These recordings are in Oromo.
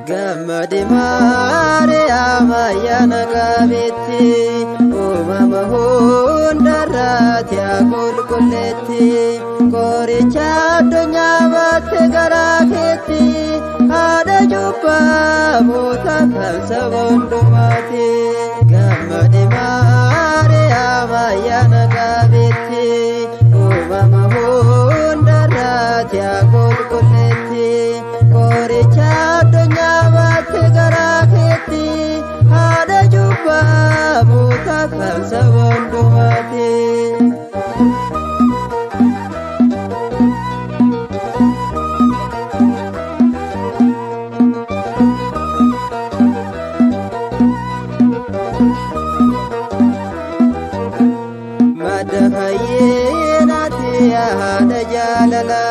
Gammadi Maariyaam ayyaana qabeetti uumama hundarratti yaa qulqulleetti qoricha addunyaa baatte garaa keetti haadha cubbamoota kan saba hundumaati. Gammadi Maariyaam ayyaana qabeetti uumama hundarratti yaa qulqulleetti qoricha addunyaa baatte garaa keetti haadha cubbamoota kan saba hundumaati. Madda fayyinaati haadha jaalala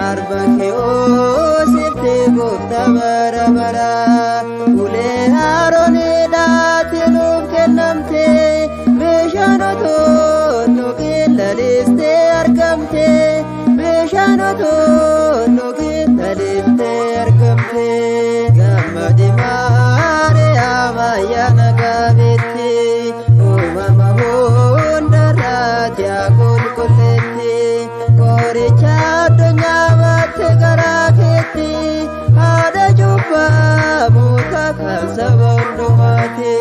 arba kee oolchite goofta bara bara ulee Arooniidhaati nuuf kennamte bishaan otoo nu qillaalistee argamte bishaan otoo nu qillaalistee argamte. Gammadi Maariyaam ayyaana qabeetti uumama hundarratti yaa qulqulleetti qoricha addunyaa baatte garaa keetti haadha cubbamoota kan saba hundumaati.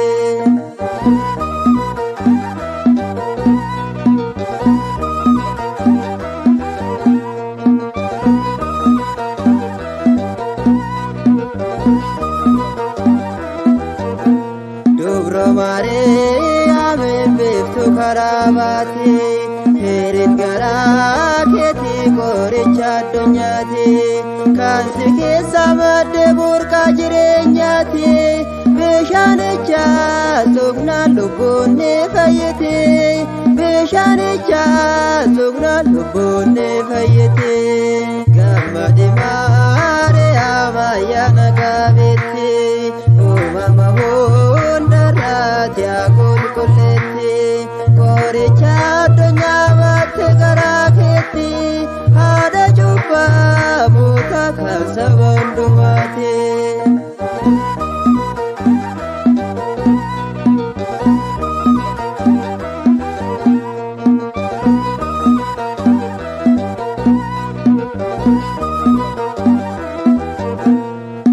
Dubra Maariyaam beektu karaa baati heerin garaa keetti qoricha addunyaati kan si keessa madde burqaa jireenyaati bishaanicha sugnaan lubbuun ni fayyite bishaanicha sugnaan lubbuun ni fayyite. Gammadi Maariyaam ayyaana qabeetti uumama hundarratti yaa qulqulleetti qoricha addunyaa baatte garaa keetti haadha cubbamoota kan saba hundumaati.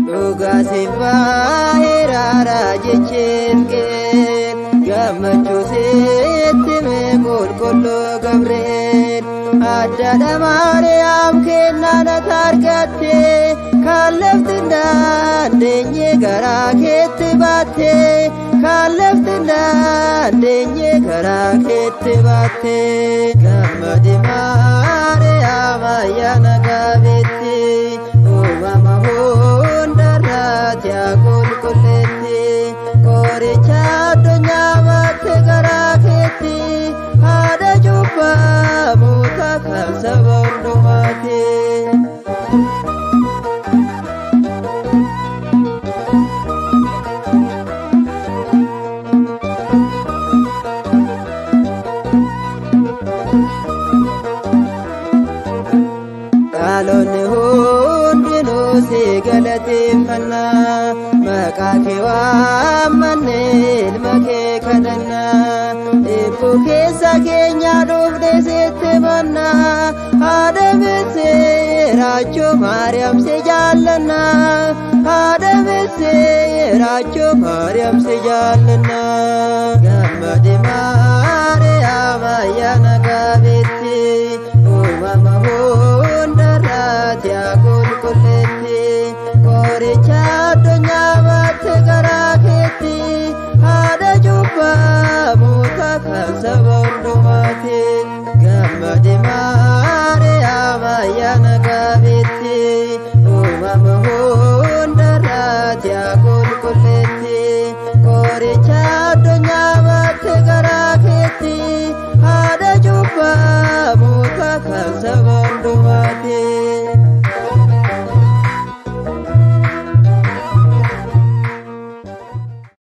Dhugaasiif baay'eeraadha jechuun kee gammachuu sitti mee qulqulluu Gabriel addaadha Maariyaam kennaa natti argatte kan lafti hin dandeenye garaa keetti baatte kan lafti hin dandeenye garaa keetti baatte. Gammadi Maariyaam ayyaana qabeetti uumama hundarratti yaa qulqulleetti qoricha addunyaa baatte garaa keetti haadha cubbamoota kan saba hundumaati. Dhaloonni hundinuu si galateeffanna maqaa kee waammannee ilma kee kadhanna dhibbuu keessa keenya dhufne sitti manna haadha Misiraachoo Maariyaam si jaallanna haadha Misiraachoo Maariyaam si jaallanna. Gammadi Maariyaam ayyaana qabeetti uumama hundarratti yaa qulqulleetti qoricha addunyaa baatte garaa keetti haadha cubbamoota kan saba hundumaati. Gammadi Maariyaam amayyana qabeetti uumama hundarraati yaa qulqulleetti qoricha